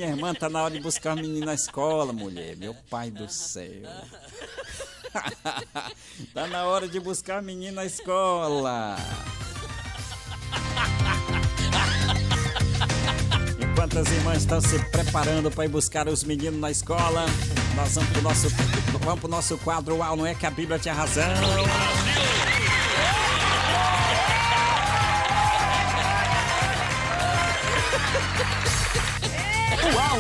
minha irmã, tá na hora de buscar o menino na escola, mulher. Meu pai do céu. Tá na hora de buscar o menino na escola. Enquanto as irmãs estão se preparando para ir buscar os meninos na escola, nós vamos pro nosso quadro Uau, não é que a Bíblia tinha razão. Uau,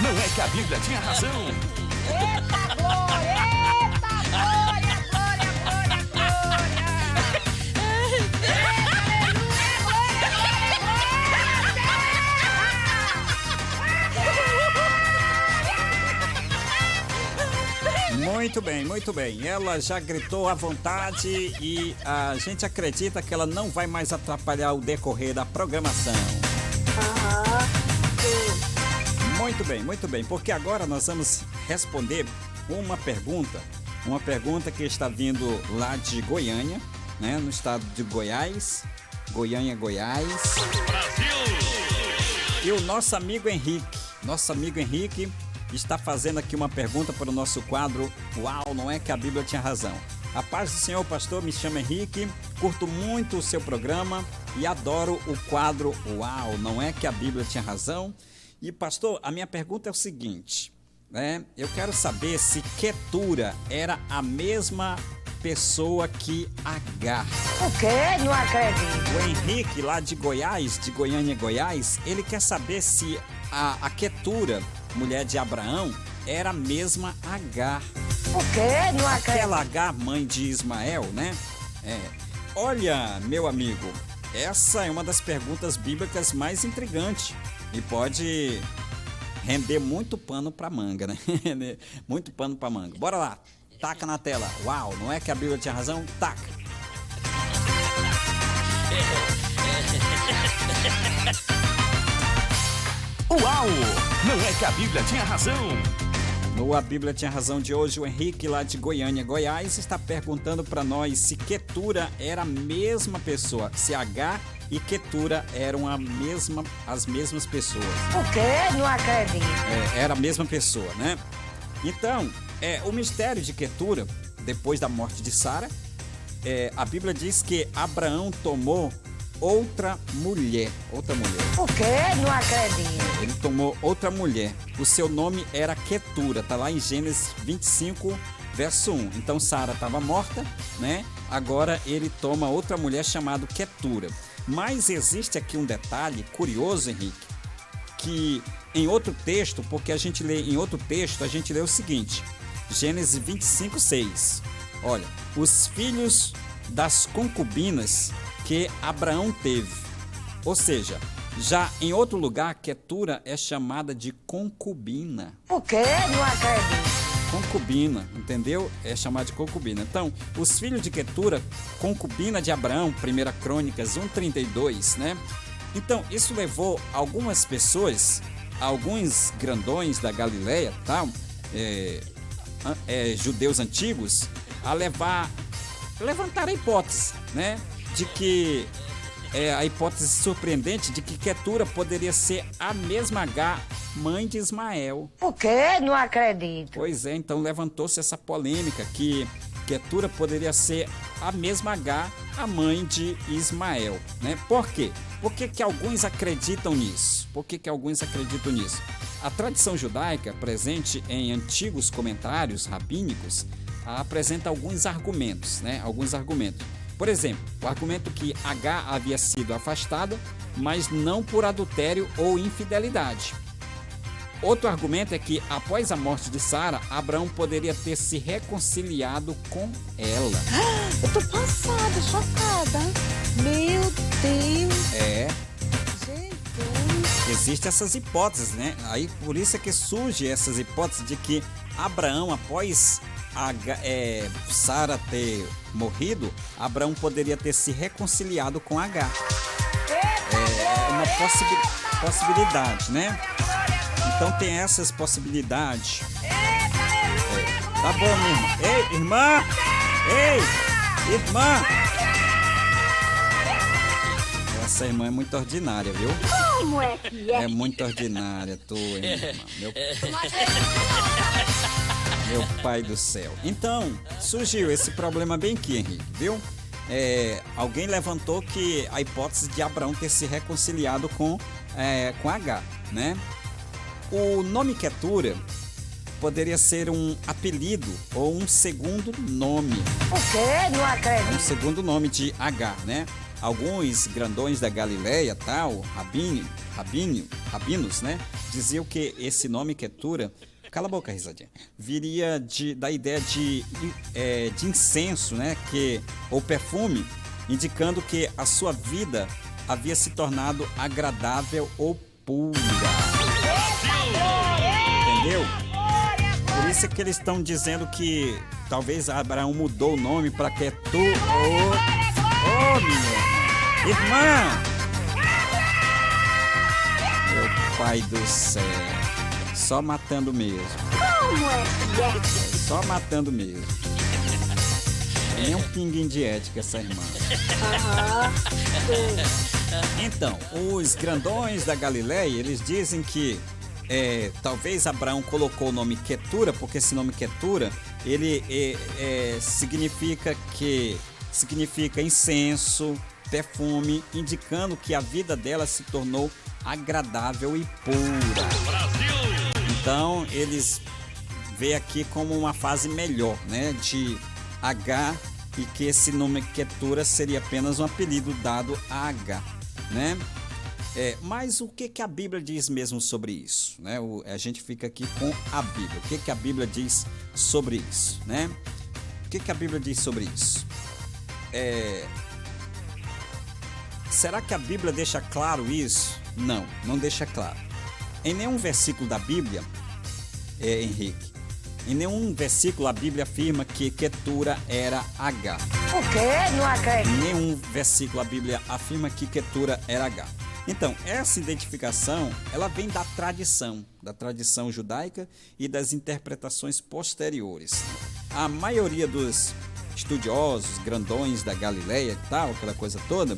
não é que a Bíblia tinha razão. Eita glória, eita glória, glória, glória, glória. Muito bem, muito bem. Ela já gritou à vontade e a gente acredita que ela não vai mais atrapalhar o decorrer da programação. Muito bem, porque agora nós vamos responder uma pergunta que está vindo lá de Goiânia, né, no estado de Goiás, Goiás. Brasil! E o nosso amigo Henrique está fazendo aqui uma pergunta para o nosso quadro Uau, não é que a Bíblia tinha razão. A paz do Senhor, pastor, me chamo Henrique, curto muito o seu programa e adoro o quadro Uau, não é que a Bíblia tinha razão. E pastor, a minha pergunta é o seguinte, né? Eu quero saber se Quetura era a mesma pessoa que Agar. O quê? Não acredito. O Henrique, lá de Goiás, de Goiânia, Goiás, ele quer saber se a Quetura, mulher de Abraão, era a mesma Agar. O quê? Não acredito. Aquela Agar, mãe de Ismael, né? Olha, meu amigo, essa é uma das perguntas bíblicas mais intrigantes e pode render muito pano pra manga, né? Muito pano pra manga. Bora lá, taca na tela. Uau, não é que a Bíblia tinha razão? Taca. Uau, não é que a Bíblia tinha razão. No A Bíblia Tinha Razão de hoje, o Henrique, lá de Goiânia, Goiás, está perguntando para nós se Quetura era a mesma pessoa, se Agar e Quetura eram as mesmas pessoas. O quê? Não acredito. Era a mesma pessoa, né? Então, o mistério de Quetura, depois da morte de Sara, a Bíblia diz que Abraão tomou outra mulher. O quê? Não acredito. Ele tomou outra mulher. O seu nome era Quetura. Tá lá em Gênesis 25, verso 1. Então Sara estava morta, né? Agora ele toma outra mulher chamada Quetura. Mas existe aqui um detalhe curioso, Henrique, que em outro texto, porque a gente lê em outro texto, a gente lê o seguinte. Gênesis 25, 6. Olha, os filhos das concubinas que Abraão teve. Ou seja, já em outro lugar, Quetura é chamada de concubina. O quê? Não acredito. Concubina, entendeu? É chamada de concubina. Então, os filhos de Quetura, concubina de Abraão, 1 Crônicas 1:32, né? Então, isso levou algumas pessoas, alguns grandões da Galileia, tal, judeus antigos, a levantar a hipótese, né? De que a hipótese surpreendente de que Quetura poderia ser a mesma Agar, mãe de Ismael. O quê? Não acredito. Pois é, então levantou-se essa polêmica que Quetura poderia ser a mesma Agar, a mãe de Ismael, né? Por quê? Por que alguns acreditam nisso? A tradição judaica, presente em antigos comentários rabínicos, apresenta alguns argumentos, né? Por exemplo, o argumento que Agar havia sido afastada, mas não por adultério ou infidelidade. Outro argumento é que, após a morte de Sara, Abraão poderia ter se reconciliado com ela. Eu tô passada, chocada. Meu Deus. Jesus. Existem essas hipóteses, né? Aí por isso é que surge essas hipóteses de que Abraão, após Sara ter morrido, Abraão poderia ter se reconciliado com Agar. É uma possibilidade, né? Então tem essas possibilidades. Tá bom, minha irmã. Ei, irmã! Ei, irmã! Essa irmã é muito ordinária, viu? Como é que é? É muito ordinária, tu, hein, irmão? Meu pai do céu. Então, surgiu esse problema bem aqui, Henrique, viu? Alguém levantou que a hipótese de Abraão ter se reconciliado com H, né? O nome Quetura poderia ser um apelido ou um segundo nome. O quê? Não acredito. Um segundo nome de H, né? Alguns grandões da Galileia, tal, rabinos, né? Diziam que esse nome Quetura, cala a boca, risadinha, viria da ideia de incenso, né? Ou perfume, indicando que a sua vida havia se tornado agradável ou pura. Entendeu? Por isso é que eles estão dizendo que talvez Abraão mudou o nome para Quetura. Ô, menina! Irmã! Meu pai do céu. Só matando mesmo. Como é que é? Só matando mesmo. Nem um pinguim de ética essa irmã. Então, os grandões da Galileia, eles dizem que talvez Abraão colocou o nome Quetura, porque esse nome Quetura, ele significa incenso, perfume, indicando que a vida dela se tornou agradável e pura. Então, eles veem aqui como uma fase melhor, né, de H, e que esse nome Quetura seria apenas um apelido dado a H, né? Mas o que a Bíblia diz mesmo sobre isso, né? A gente fica aqui com a Bíblia. O que a Bíblia diz sobre isso, né? O que a Bíblia diz sobre isso? Será que a Bíblia deixa claro isso? Não deixa claro. Em nenhum versículo da Bíblia, Henrique, em nenhum versículo a Bíblia afirma que Quetura era H. O quê? Não acredito. Em nenhum versículo a Bíblia afirma que Quetura era H. Então, essa identificação, ela vem da tradição judaica e das interpretações posteriores. A maioria dos estudiosos, grandões da Galileia e tal, aquela coisa toda,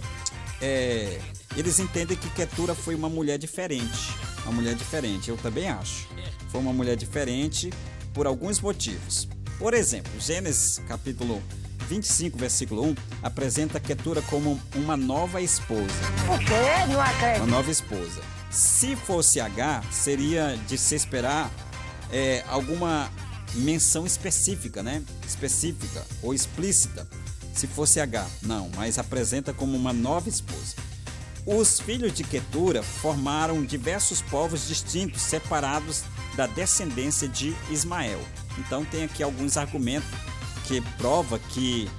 eles entendem que Quetura foi uma mulher diferente. Uma mulher diferente, eu também acho. Foi uma mulher diferente por alguns motivos. Por exemplo, Gênesis capítulo 25, versículo 1, apresenta Quetura como uma nova esposa. O quê? Não acredito. Uma nova esposa. Se fosse H, seria de se esperar alguma menção específica, né? Específica ou explícita. Se fosse H, não, mas apresenta como uma nova esposa. Os filhos de Quetura formaram diversos povos distintos, separados da descendência de Ismael. Então tem aqui alguns argumentos que prova que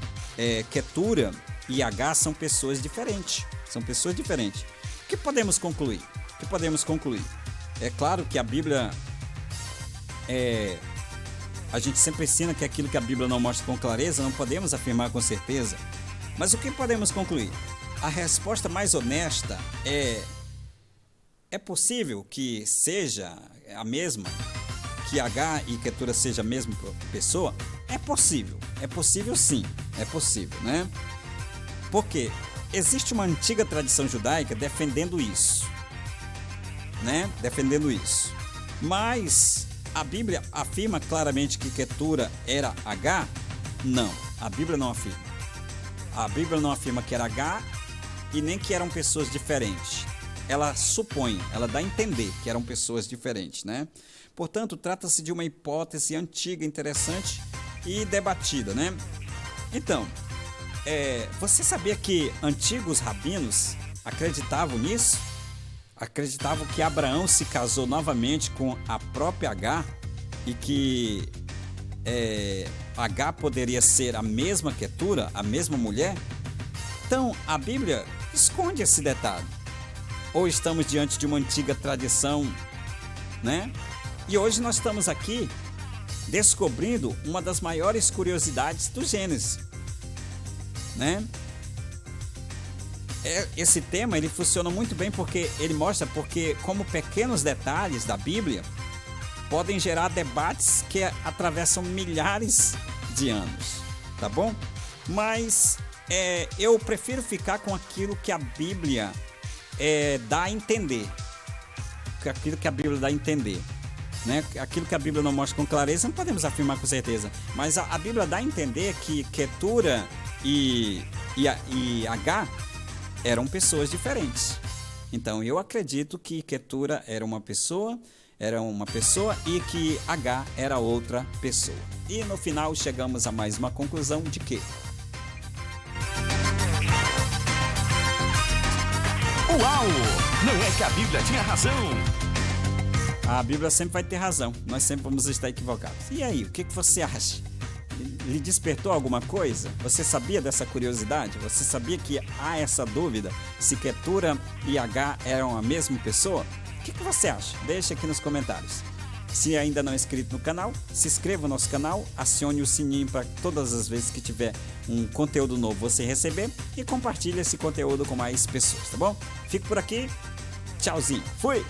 Quetura e H são pessoas diferentes. São pessoas diferentes. O que podemos concluir? É claro que a Bíblia a gente sempre ensina que aquilo que a Bíblia não mostra com clareza, não podemos afirmar com certeza. Mas o que podemos concluir? A resposta mais honesta é possível que seja a mesma, que H e Quetura seja a mesma pessoa? É possível sim, é possível, né? Porque existe uma antiga tradição judaica defendendo isso, né? Mas a Bíblia afirma claramente que Quetura era H? Não, a Bíblia não afirma. A Bíblia não afirma que era H e nem que eram pessoas diferentes. Ela supõe, ela dá a entender que eram pessoas diferentes, né? Portanto, trata-se de uma hipótese antiga, interessante e debatida, né? Então, você sabia que antigos rabinos acreditavam nisso? Acreditavam que Abraão se casou novamente com a própria H e que H poderia ser a mesma Quetura, a mesma mulher? Então, a Bíblia esconde esse detalhe. Ou estamos diante de uma antiga tradição, né? E hoje nós estamos aqui descobrindo uma das maiores curiosidades do Gênesis, né? Esse tema ele funciona muito bem porque ele mostra como pequenos detalhes da Bíblia podem gerar debates que atravessam milhares de anos, tá bom? Mas eu prefiro ficar com aquilo que a Bíblia dá a entender. Aquilo que a Bíblia dá a entender. Né? Aquilo que a Bíblia não mostra com clareza, não podemos afirmar com certeza. Mas a Bíblia dá a entender que Ketura e H eram pessoas diferentes. Então eu acredito que Ketura era uma pessoa e que H era outra pessoa. E no final chegamos a mais uma conclusão de que Uau! Não é que a Bíblia tinha razão? a Bíblia sempre vai ter razão. Nós sempre vamos estar equivocados. E aí, o que você acha? Lhe despertou alguma coisa? Você sabia dessa curiosidade? Você sabia que há essa dúvida se Ketura e H eram a mesma pessoa? O que você acha? Deixa aqui nos comentários. Se ainda não é inscrito no canal, se inscreva no nosso canal, acione o sininho para todas as vezes que tiver um conteúdo novo você receber e compartilhe esse conteúdo com mais pessoas, tá bom? Fico por aqui, tchauzinho, fui!